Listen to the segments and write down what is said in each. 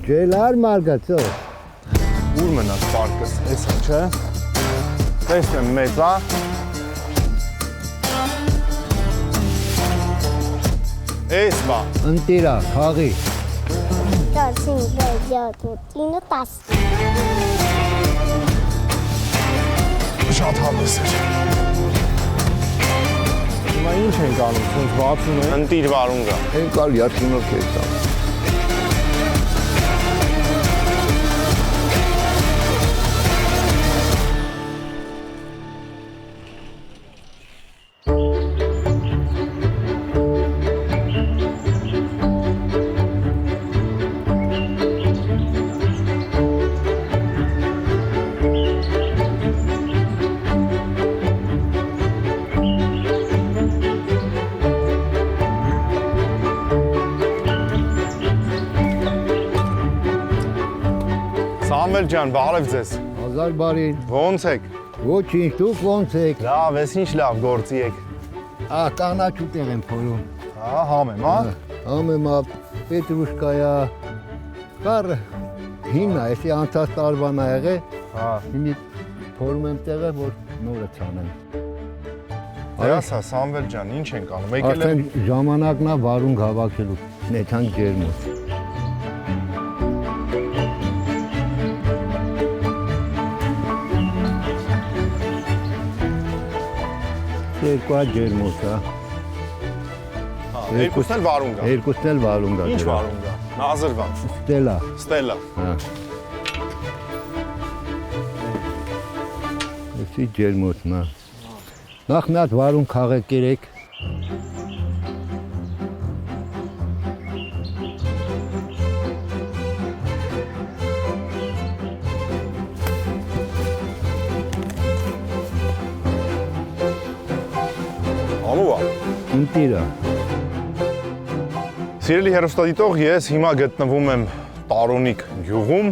Ջելար մարգացո։ Ուր մնաց պարկս, էսա չէ։ Տեսնեմ մեծ է։ Էս բա։ Ընտիրա, խաղի։ 4, 5, 6, 7, 8, 9, 10։ Շատ հավես էր։ Հիմա ինչ ենք անում, ոնց բացում են։ Ընտիր վարում գա։ Են կալ յարդինով կեստա։ Սամվել ջան, բարև ձեզ։ Հազար բարին։ Ոնց եք։ Ոչինչ, դուք ոնց եք։ Լավ, ես ինչ լավ գործի եք։ Կանաչու տեղ եմ փորում։ Հա, համ եմ, հա։ Ամեմա Պետրուշկայա։ Կար հինա, էսի անցած տարվան ա եղե։ Հա։ Հիմի փորում եմ տեղը, որ նորը ցանեմ։ Այասա, Սամվել ջան, ինչ ենք անում։ Եկել Արդեն եմ ժամանակն է վարունգ հավաքելու։ Նեթան ջերմոց։ Երկու ջերմոց է։ երկուսն էլ վարում գա։ Երկուսն էլ վարունգ է։ Ինչ վարում գա։ Նազրվան։ Ստելա։ Ստելա։ Հա։ Էսի ջերմոցն է։ Նախ մի հատ վարունգ քաղեք երեք։ Ամուվա։ Ընտիրա։ Սիրելի հեռուստադիտող, ես հիմա գտնվում եմ Տարոնիկ գյուղում։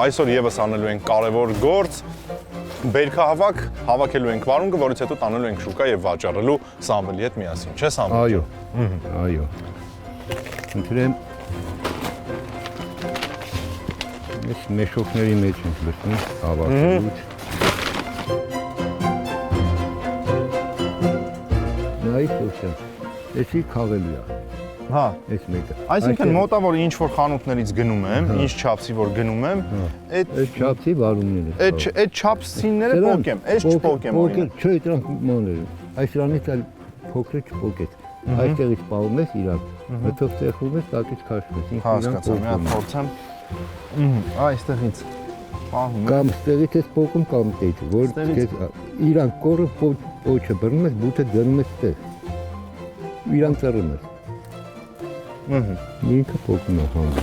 Այսօր եւս անելու ենք կարևոր գործ։ Բերքահավաք հավաքելու ենք վարունգը, որից հետո տանելու ենք շուկա եւ վաճառելու Սամվելի հետ միասին, չէ՞ Սամվել։ Այո։ Այո։ Ընտրեմ։ Ես մեշոկների մեջ ենք լսում հավաքելուց։ Նայ սոսը։ Էսի քաղելու է։ Հա։ Էս մեկը։ Այսինքն մոտա որ ինչ որ խանութներից գնում եմ, ինչ չափսի որ գնում եմ, այդ Այս չափսի վարումները։ այդ չափսինները փոկեմ, այս չփոկեմ օրինակ։ Չէ, դրանք մանր են։ Այս իրանից էլ փոքրը չփոկեց։ Այստեղից պահում ես իրան։ Հետո ստեղում ես, տակից քաշում ես։ Հասկացա, մի հատ փորձեմ։ Այստեղից պահում եմ։ Կամ ստեղից ես փոկում կամ տեջ, որ իրան կորը պոչը բռնում ես, բութը դնում ես տեղ։ Իրան ծռում ես։ Ինքը փոկում է հանդը։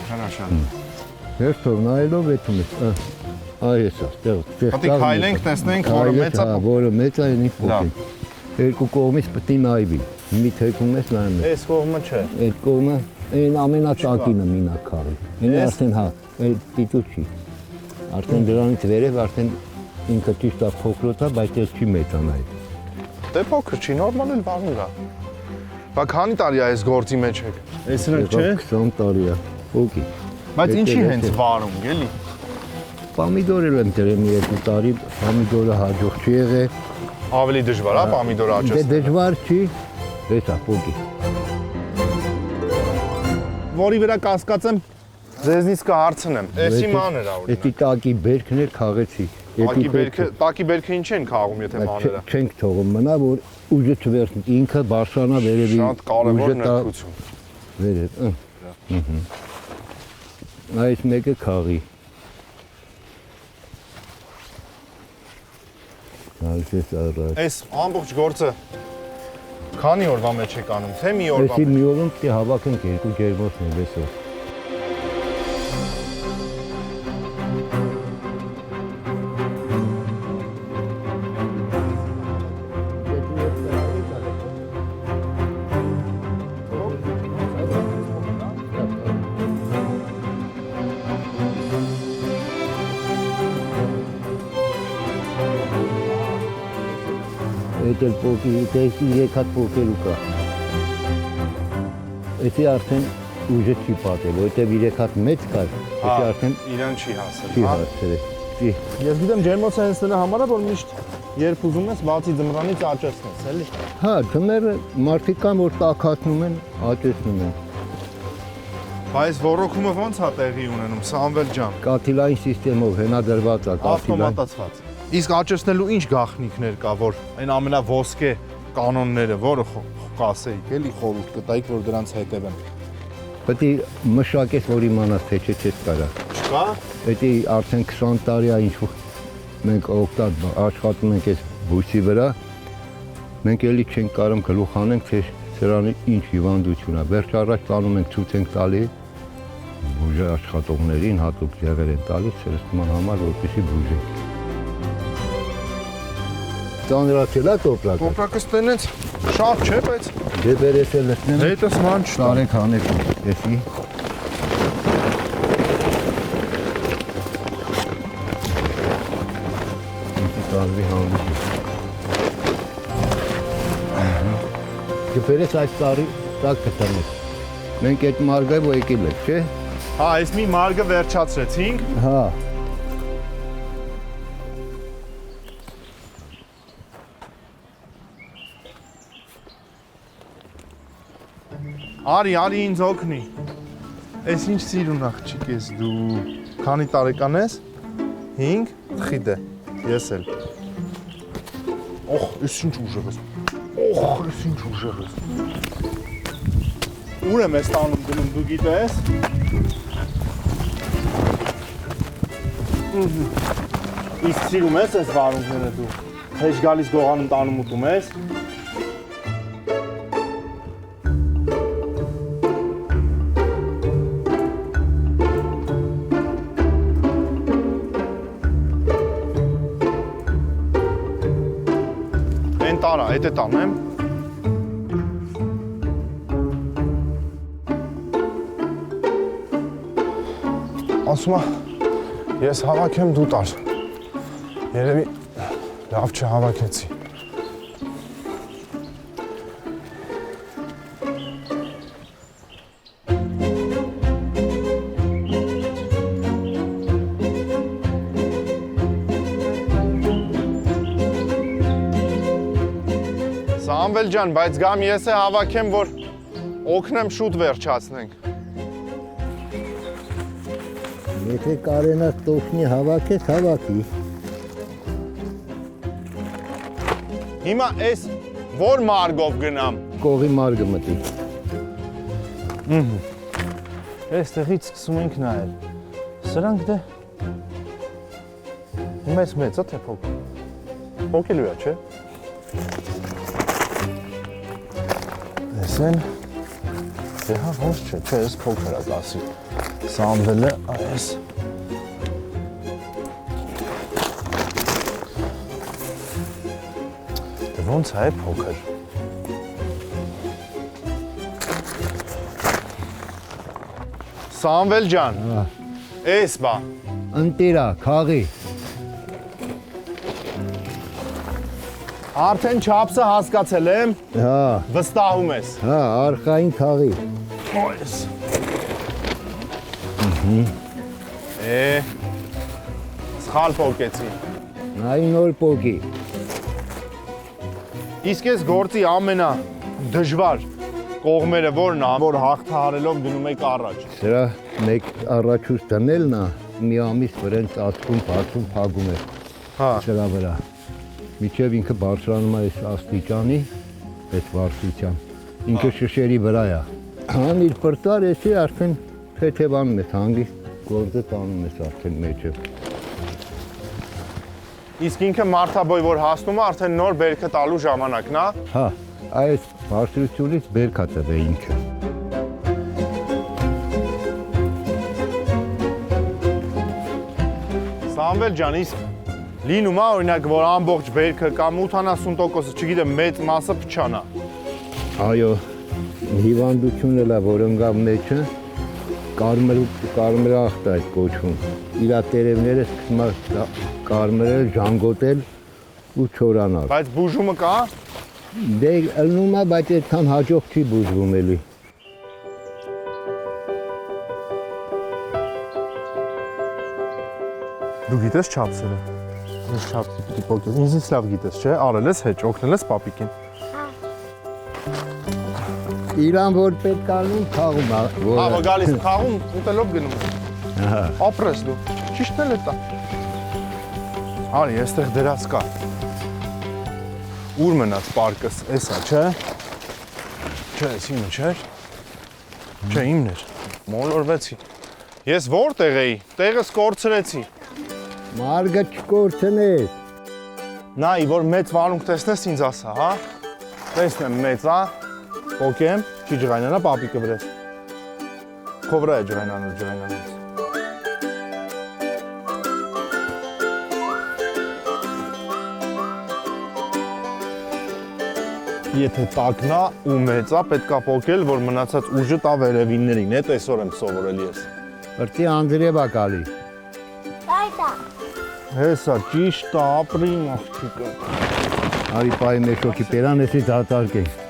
Хорошо։ Հերթով նայելով եթում ես։ Այս է, ստեղ։ Պետք է քայլենք, տեսնենք, որը մեծ է։ Որը մեծ է, ինք փոկին։ Երկու կողմից պետք է նայվի։ Մի թեքում ես նայում ես։ Այս կողմը չէ։ Այդ կողմը այն ամենածակինը մինա քարի։ Ինը արդեն հա, այդ պիտու չի։ Արդեն դրանից վերև արդեն ինքը ճիշտ է փոքրոց է, բայց ես չի մեծանա։ Դե փոքր չի, նորմալ էլ վարում գա։ Բա քանի տարի է այս գործի մեջ եք։ Այսինքն չէ։ 20 տարի է։ Օկի։ Բայց ինչի հենց վարում, էլի։ Պամիդոր եմ դրեմ 2 տարի, պամիդորը հաջող չի եղել։ Ավելի դժվար է պամիդոր Դե աճեցնել։ դժվար չի։ Դեսա, օկի։ Որի վրա կասկածեմ, ձեզնից կհարցնեմ։ Էսի մանր է օրինակ։ Էդի տակի բերքներ քաղեցի։ Տակի բերքը ինչ են քաղում, եթե մանր է։ Չենք թողում մնա, որ ուժը չվերցնի, ինքը բարշանա վերևի։ Շատ կարևոր ներկություն։ Վերև, Այս մեկը քաղի։ Այս առաջ։ Այս ամբողջ գործը քանի օրվա մեջ եք անում, թե մի օրվա Էսի մեջ։ մի օրում պետք է հավաքենք 2 ջերմոցներ այսօր։ Այդ էլ փոքի, դեսի 3 հատ փոքերու կա։ Էսի արդեն ուժը չի պատել, որովհետև 3 հատ մեծ կար, Հա, դա արդեն իրան չի հասել, չի հա։ հասել։ Չի։ Ես գիտեմ ջերմոցը հենց դրա համար է, որ միշտ երբ ուզում ես բացի ձմռանից աճեցնես, էլի։ Հա, ձմեռը մարդիկ կան, որ տաքացնում են, աճեցնում են։ Բայց ռոռոկումը ո՞նց է տեղի ունենում, Սամվել ջան։ Կաթիլային սիստեմով հենադրված է, կաթիլային։ Ավտոմատացված։ Իսկ աճեցնելու ինչ գաղտնիքներ կա, որ այն ամենավոսկե կանոնները, որը կասեիք, էլի խորհուրդ կտայիք, որ դրանց հետևեն։ Պետք է մշակես, որ իմանաս, թե չես կարա։ Չկա։ Պետք է արդեն 20 տարի է ինչ մենք աշխատում ենք այս բույսի վրա, մենք էլի չենք կարող գլուխ անենք, թե սրանի ինչ հիվանդություն է։ Վերջ առաջ տանում ենք ցույց ենք տալի բուժի աշխատողներին, հատուկ ձևեր են տալիս սրսման համար, որպեսզի բուժեն։ Ծանրացել է տոպրակը։ Տոպրակը ստենեց շատ չէ, բայց Դե բերես էլ լցնեմ։ հետս ման չտա։ Տարեք հանեք, էսի։ Տարվի հանվի։ Գբերես այս տարի տակ կտանեք։ Մենք այդ մարգը որ եկել եք, չէ։ Հա, այս մի մարգը վերջացրեցինք։ Հա։ Արի ինձ օգնի։ Այս ինչ սիրուն աղջիկ ես դու։ Քանի տարեկան ես։ 5, խիդե։ Ես էլ։ Օխ, ես ինչ ուժեղ ես։ Օխ, ես ինչ ուժեղ ես։ Ուր եմ ես տանում գնում, դու գիտես։ Իսկ սիրում ես այս վարունգները դու։ Հեչ գալիս գողանում տանում ուտում ես։ Տարա, այդ է տանեմ։ Ասում է, ես հավաքեմ դու տար։ Երևի լավ չհավաքեցի։ Սամվել ջան, բայց գամ ես է հավաքեմ, որ օգնեմ շուտ վերջացնենք։ Եթե կարենաս տոքնի հավաքես, հավաքի։ Հիմա այս որ մարգով գնամ։ Կողի մարգը մտի։ Այստեղից սկսում ենք նայել։ Սրանք դե մեծ է թե փոքր։ Փոքրելու է, չէ։ Այսեն դե հա ոնց չէ, ես փոքր է դասի։ Սամվելը այս դե ոնց է փոքր։ Սամվել ջան, այս բա։ Ընտիրա, քաղի։ Արդեն չափսը հասկացել եմ, Հա, վստահում ես։ հա, արխային քաղի։ Այս։ Սխալ փոկեցի։ Նայի նոր պոկի։ Իսկ ես գործի ամենա դժվար կողմերը որն է, որ հաղթահարելով դնում եք առաջ։ Սրա մեկ առաջուց դնելն է, մի ամիս վրեն ծածկում, բացում, փագում է Հա։ սրա վրա։ Միջև ինքը բարձրանում է այս աստիճանի, այս բարձրության։ Ինքը շշերի վրա է։ Հան իր պրտար էսի արդեն թեթևանում ես, հանգիստ գործը տանում ես արդեն մեջը։ Իսկ ինքը մարդաբոյ որ հասնում է, արդեն նոր բերքը տալու ժամանակն է։ Հա, այս բարձրությունից բերք է տվել ինքը։ Սամվել ջան, իսկ լինում է օրինակ, որ ամբողջ բերքը կամ 80%-ը, չգիտեմ, մեծ մասը փչանա։ Այո, հիվանդությունն էլ է, որ ընկա մեջը, կարմրախտ է այդ կոչվում։ Իրա տերևները սկսում է կարմրել, ժանգոտել ու չորանալ։ Բայց բուժումը կա։ Դե ելնում է, բայց այդքան հաջող չի բուժվում էլի։ Դու գիտես չափսերը։ Ես չափսի պիտի փոքես։ Ինձ լավ գիտես, չէ՞։ Արել ես հեչ, օգնել ես պապիկին։ Իրան որ պետք անում թաղում, Ահա գալիս խաղում, ուտելով գնում։ Ահա։ Ապրես դու։ Ճիշտն էլ է դա։ Արի, այստեղ դրած կա։ Ուր մնաց պարկս, էսա, չէ։ Չէ, էս իմը չէր։ Չէ, իմն էր։ Մոլորվեցի։ Ես որտեղ էի։ Տեղս կորցրեցի։ Մարգը չկորցնես։ Նայ, որ մեծ վարունգ տեսնես ինձ ասա, հա։ Տեսնեմ մեծ, հա։ Պոկեմ, չի ջղայնանա պապիկը վրես։ Քո վրա է ջղայնանոց։ Եթե տակնա ու մեծա, պետքա պոկել, որ մնացած ուժը տա վերևիններին, էդ այսօր եմ սովորել ես։ Բրտի Անդրեյ Բակալի։ Այդա։ Հեսա, ճիշտ է, ապրի աղջիկը։ Արի պայի մեր շոքի պերանեսի դատարկենք։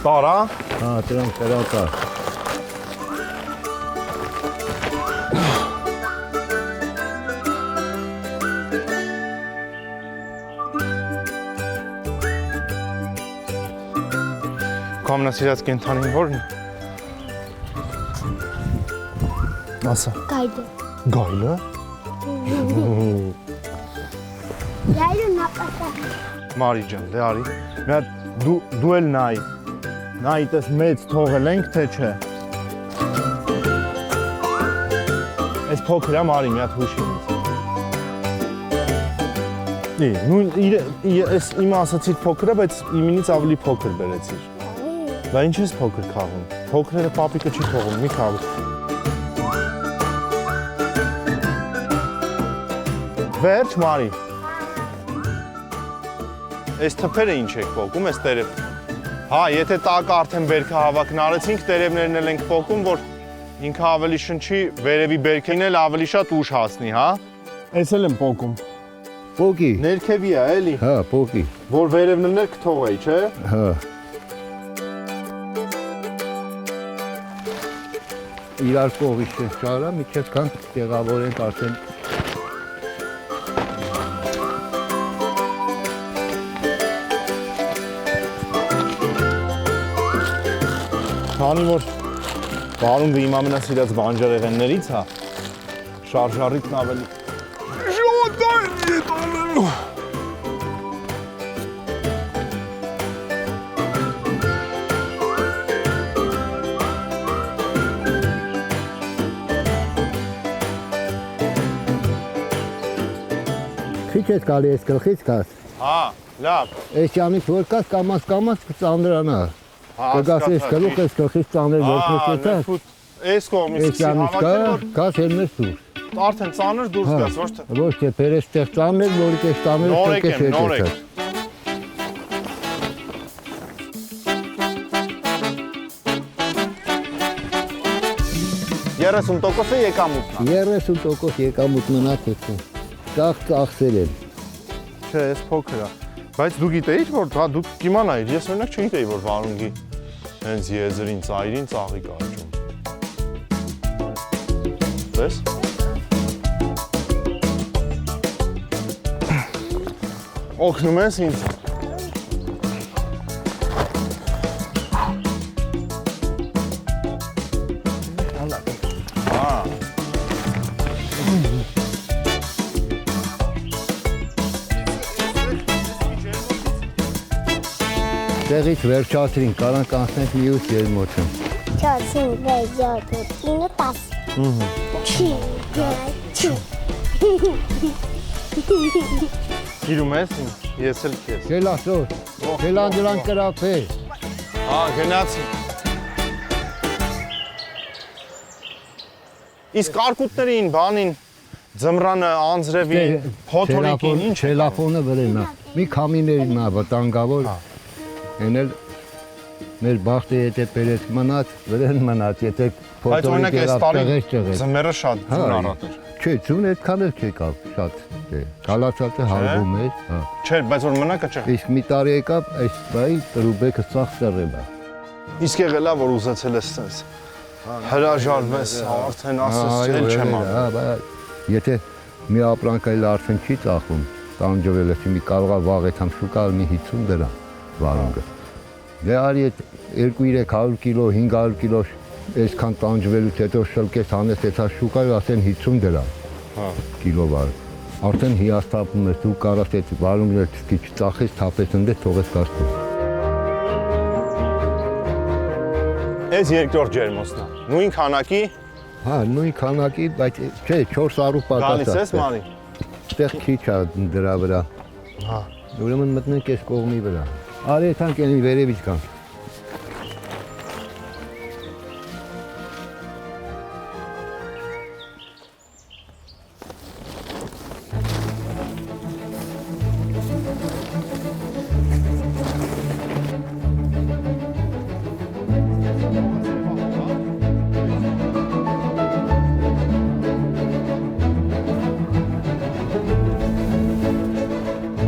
Տարա։ Հա, դրանք կրակա։ Կամնասիրած կենթանին որն է։ Ասա։ Գայդը։ Գայլը։ Գայդը նապաստա։ Մարի ջան, դե արի։ Մի հատ դու էլ նայ։ Նայ, տես մեծ թողել ենք, թե չէ։ Այս փոքր է Մարի, մի հատ հուշի ինձ։ Նույն ես իմ ասացիք փոքր է, բայց իմինից ավելի փոքր բերեցիր։ Բա ինչ ես փոքր խաղում։ Փոքրերը պապիկը չի թողում, մի խաղ։ Վերջ Մարի։ Այս թփերը ինչ եք փոկում, այս տերև։ Հա, եթե տակը արդեն բերքը հավաքն արեցինք, տերևներն էլ ենք փոկում, որ ինքը ավելի շնչի, վերևի բերքին էլ ավելի շատ ուժ հասնի, հա։ Այս էլ եմ փոկում։ Պոկի։ Ներքևի է, էլի։ Հա, պոկի։ Որ վերևներն էլ կթողեի, չէ։ Հա։ Իրար կողի չես ճարա, միջև կան տեղավորենք արդեն։ Քանի որ բարունգը իմ ամենասիրած բանջարեղեններից է, շարժառիթն ավելի ժոտան ետալելու։ Քիչ ես գալի այս գլխից կաս։ Հա, լավ։ Այս յանից որ կաս կամաց կծանդրանա։ Կգաս այս գլուխ այս գլխից ծաներ որպես էտա։ Այս կողմից Այս յանից կա, կաս էլ մեզ դուրս։ Արդեն ծանր դուրս գաս, ոչ թե։ Ոչ թե պերես տեղ ծաներ, որի կես ծաներ Նորեկ եմ, նորեկ։ 30% եկամուտն է։ 30% եկամուտ մնաց էստեղ։ Ծախսել են։ Չէ, այս փոքր է։ Բայց դու գիտեիր, որ հա դու կիմանայիր, ես օրինակ չգիտեի, որ վարունգի հենց եզրին, ծայրին ծաղիկ աճում։ Պես։ Օգնում ես ինձ։ Տեղից վերջացրին, կարանք անցնենք մյուս ելմոթը։ 4, 5, 6, 7, 8, 9, 10։ Գիրում ես ինձ, ես էլ քեզ։ Գելա սոր, գելան դրան կրապե։ Հա, գնացի։ Իսկ արկուտներին, բանին, ձմռանը, անձրևին, փոթորիկին, ինչ է։ Տելեֆոնը վրենա։ Մի քամիներին նա վտանգավոր։ Էնել մեր բախտը եթե պերես մնաց, վրեն մնաց, եթե Բայց օրինակ այս տարի ճեղեց։ ձմեռը շատ ձուն առատ էր։ Չէ, ձուն այդքան էլ չեկավ, շատ։ Գալացածը հալվում էր, հա։ Չէ, բայց որ մնակը չէ։ Իսկ մի տարի եկավ, այս բայ տրուբեկը ծախ ծռել է։ Իսկ եղելա որ ուզեցել ես sense։ հրաժարվես, արդեն ասես էլ չեմ անում։ Եթե մի ապրանքայլ արդեն չի ծախում, տանջվել ես մի կարողա վաղ այդ համ շուկա մի 50 դրամ վարունգը։ Դե արի այդ 2-300 կիլո, 500 կիլո այսքան տանջվելուց հետո շլկես հանես այդ շուկայով ասեն 50 դրամ կիլո վար։ Արդեն հիասթափում ես, դու կարաս այդ վարունգները քիչ ծախես, թափես ընդե թողես կաստում։ Այս երկրորդ ջերմոցն է։ Նույն քանակի։ Հա, նույն քանակի, բայց չէ, 400 պատասխան։ Գալիս ես Մարի։ Այդտեղ քիչ է դրա վրա։ Հա։ Ուրեմն մտնենք այս կողմի վրա։ Արի այդքան կենի վերևից կան։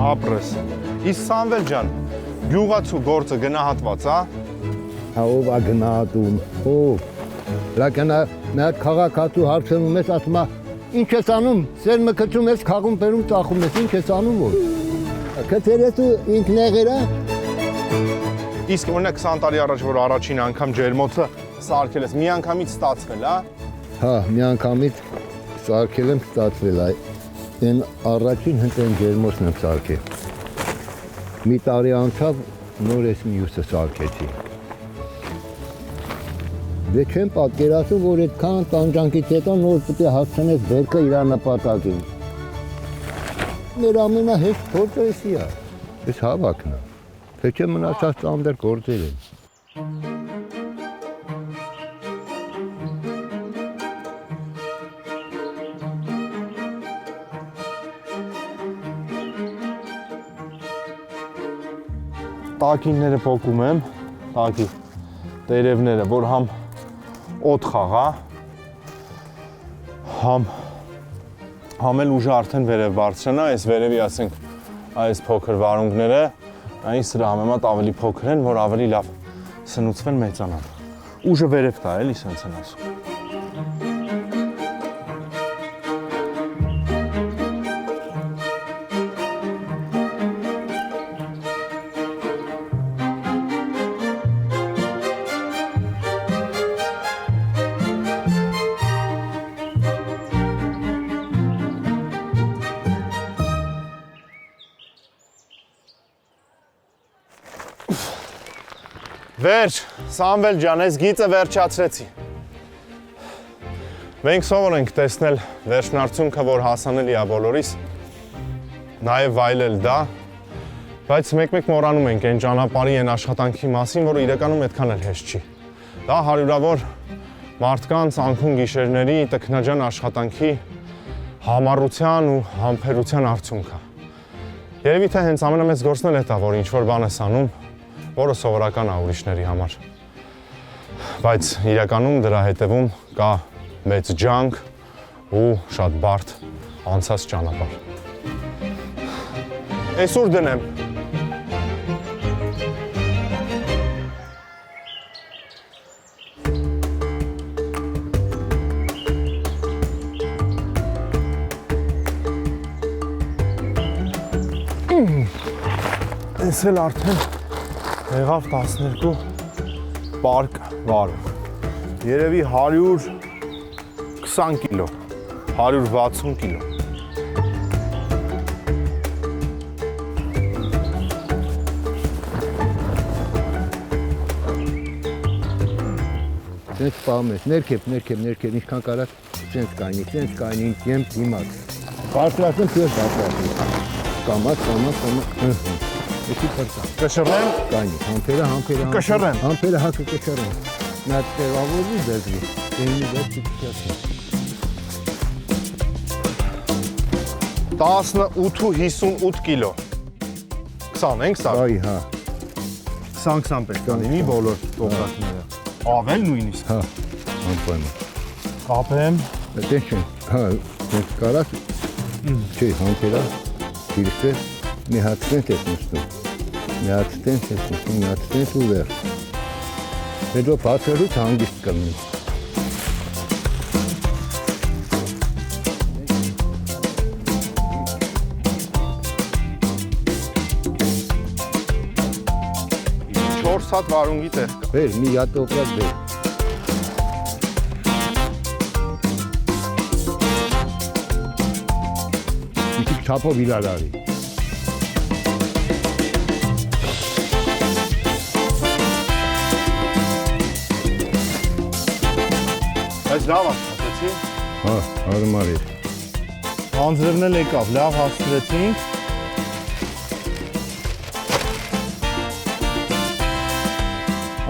Ապրես։ Իսկ Սամվել ջան, գյուղացու գործը գնահատված, հա։ Հա ով է գնահատում, ով։ Լականա նա քաղաքացու հարցնում ես, ասում է, ինչ ես անում, սերմը քչում ես, քաղում բերում ծախում ես, ինչ ես անում որ։ Քթերես ու ինքնեղերա։ Իսկ օրինակ 20 տարի առաջ, որ առաջին անգամ ջերմոցը սարքել ես, մի անգամից ստացվել, հա։ Հա, մի անգամից սարքել եմ, ստացվել է։ Այն առաջին հնտեն ջերմոցն եմ սարքել։ Մի տարի անցավ, նոր ես մյուսը սարքեցի։ Դե չեմ պատկերացում, որ այդքան տանջանքից հետո նոր պետք է հասցնես բերքը իր նպատակին։ Մեր ամենահեշտ գործը էսի է, այս հավաքն է, թե չէ մնացած ծանր գործեր են։ Տակինները փոկում եմ, տակի տերևները, որ համ օդ խաղա, համ էլ ուժը արդեն վերև բարձրանա, այս վերևի ասենք այս փոքր վարունգները, այն սրա համեմատ ավելի փոքր են, որ ավելի լավ սնուցվեն մեծանան։ Ուժը վերև տա էլի սենց են ասում։ Վերջ, Սամվել ջան, ես գիծը վերջացրեցի։ Մենք սովոր ենք տեսնել վերջնարդյունքը, որ հասանելի է բոլորիս, նաև վայելել դա, բայց մեկ-մեկ մոռանում ենք այն ճանապարհի, այն աշխատանքի մասին, որը իրականում այդքան էլ հեշտ չի։ Դա հարյուրավոր մարդկանց անքուն գիշերների, տքնաջան աշխատանքի համառության ու համբերության արդյունք է։ Երևի թե հենց ամենամեծ գործն էլ է դա, որ ինչ-որ բան ես անում, որը սովորական է ուրիշների համար, բայց իրականում դրա հետևում կա մեծ ջանք ու շատ բարդ անցած ճանապարհ։ Այսօր դնեմ։ Այս էլ արդեն եղավ 12 պարկ վարում, երևի 120 կիլո, 160 կիլո։ Սենց պահում ես, ներքև, ինչքան կարաս, սենց կայնի, եմ դիմաց։ Բարձրացնեմ, պյոս բարձրացնեմ, կամաց, Էսի պրտա։ Կշռեմ։ Կայնի, համպերը, Կշռեմ։ Համպերը հակը կշռեմ։ Նա տեղավորվի դեզվի, դենի դեպքի կշասի։ 18-58 կիլո։ 20 ենք սա։ Այ, հա։ 20-25 կլինի բոլոր տոկրակները։ Ավել նույնիսկ։ Հա, համպայմը։ Կապեմ։ Այդպես չեն, հա, դենք կարաս, չէ, համպերա, կիրստը, մի հատ ստենց ես նստում, մի հատ ստենց ու վեր։ Հետո բացելուց հանգիստ կլնի, 4 հատ վարունգի տեղ։ Բեր, մի հատ օկրակ բեր։ Մի քիչ չափով իրար արի։ Բայց լավ ասացի։ Հա, հարմար է։ Անձրևն էլ եկավ, լավ հասցրեցինք։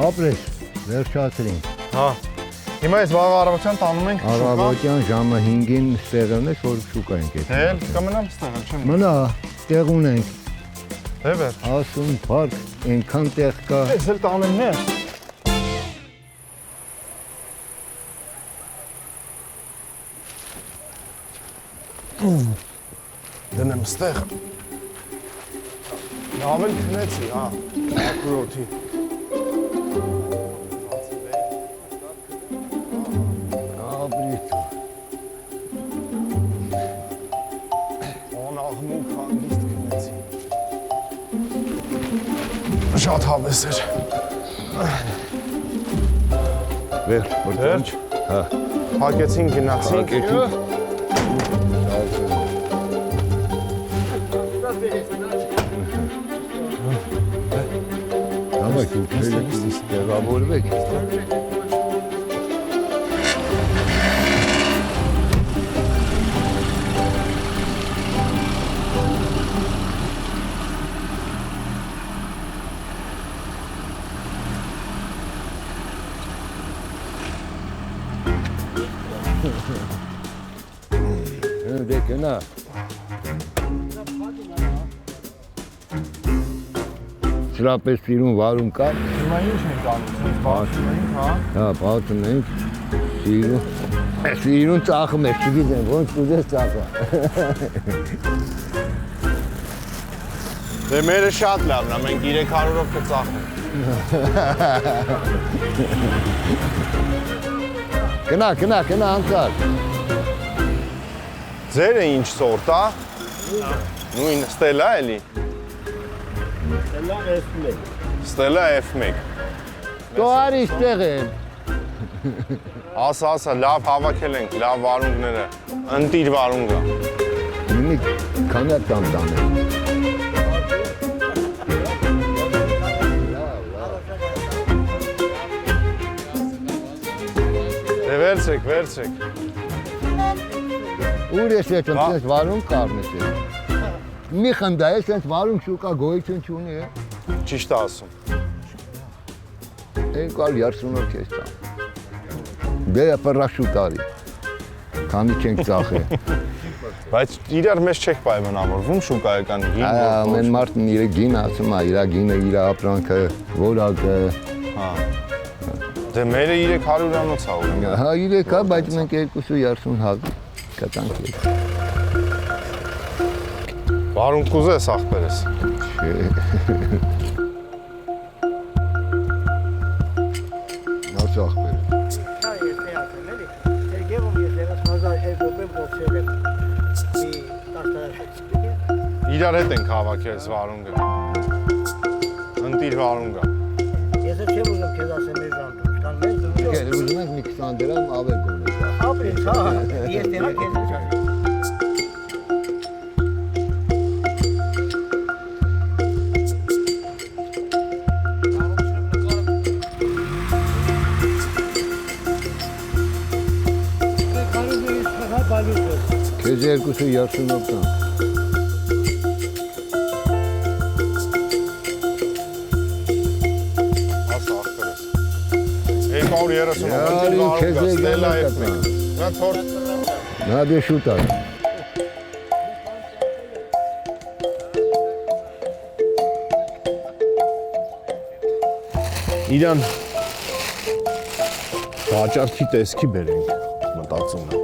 Ապրես, վերջացրինք։ Հա։ Հիմա ես վաղ առավոտյան տանում ենք շուկա։ Առավոտյան ժամը 5-ին ստեղն ես, որ շուկա ենք ետ։ Հել, կմնամ ստեղ, չեմ։ Մնա, տեղ ունենք, Դե վեր։ ասում, պարկ, ենքան տեղ կա։ Ես էլ տանեմ ներ։ Դնեմ ստեղ։ Լավ էլ քնեցի, հա, ակուրոթի։ Ապրես։ Անաղմուկ հանգիստ քնեցի։ Շատ հավես էր։ Վերջ, Վերջ։ Հա, Հակեցին, գնացինք։ Հակեցինք։ Դավայ, դու քելից տեղավորվեք։ Դե կնա։ Սրապես սիրուն վարում կա։ Հիմա ինչ ենք անում, ցույց բացում ենք, հա։ Հա, բացում ենք։ Սիրուն ծախում ես, չգիտեմ, ոնց կուզես ծախա։ Դե մերը շատ լավն է, մենք 300-ով կծախենք։ Կնա, անցար։ Ձերը ինչ սորտ է։ Նույն Ստելա էլի։ Ստելա F1։ Դու արի ստեղ եմ։ Ասա, լավ հավաքել ենք, լավ վարունգները, ընտիր վարունգ է։ Մի քանա տամ տանեմ։ Դե վերցրեք։ Ուր ես հետ ընտես վարուն կարնես է։ Մի խնդա ես ընդ վարուն շուկա գոյություն չունի է։ Ճիշտ է ասում։ 230-ով կես տամ։ Դե պրաշուտ արի։ Քանի չենք ծախե։ Բայց իրար մեզ չեք պայմանավորվում շուկայական գին։ Ամեն մարդն իր գին ասում է, իր գինը, իր ապրանքը, որակը։ Հա։ Դե մերը 300-անոց է ուրեմն։ Հա 3 է, բայց մենք 230 հատ կտանք է։ Վարունգ կուզես ախպերես։ Չէ։ Նոց ախպեր։ Իրար հետ ենք հավաքել վարունգը։ Ընտիր վարունգ է։ Ես էլ չեմ ուզում քեզ ասեմ մեր ժանտում, կան մեծ Չէ, ուզում ենք մի 20 դրամ ավել գոնես։ ապրես, հա, ես դեռ քեզ չեմ։ Քեզ 230-ով տամ։ Ասա ախպերես։ 230-ով Յարի, ընտիր քեզ վարունգ է, Ստելա եկել F1։ Նա թորդ Նա դե շուտ ա։ իրան վաճառքի տեսքի բերենք, մտածում եմ։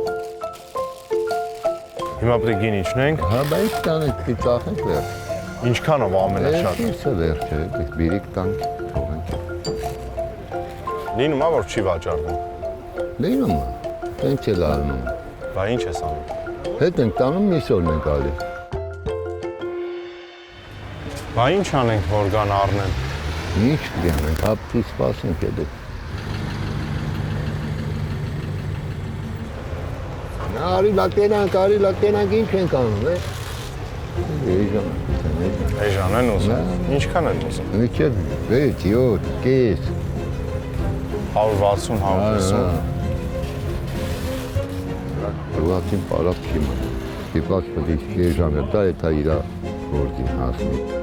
Հիմա պետք է գին իջնենք, Հա, բայց տանենք, ծախենք վերջ։ ինչքանով ամենաշատ։ Ինչը վերջ է, բիրիկ տանք, թողենք։ Լինում է, որ չի վաճառվում։ Լինում է, տենց էլ անում։ Բա ինչ ես անում։ Հետ ենք տանում, միսօրն ենք ալի։ Բա ինչ անենք, որ գան առնեն։ Ինչ կյանենք, հապտի սպասենք էդը։ Արի լատենանք ինչ ենք անում, Էժան են ուզում։ Ինչքան են ուզում։ Մինչև 6, 7, կես։ 160, 150։ Հրվատին պարապ չի մնում։ Ստիպած պետք է էժանը դա էթա իրա գործին հասնի։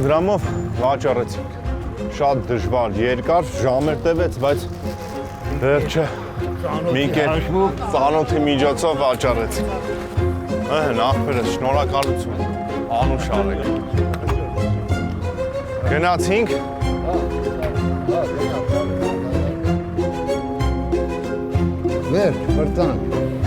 դրամով վաճառեցինք։ Շատ դժվար, երկար ժամեր տևեց, բայց վերջը մի կերպ ծանոթի միջոցով վաճառեցինք։ Ախպերս, շնորհակալություն, անուշ արեք։ Գնացինք։ Վերջ, բրծանք։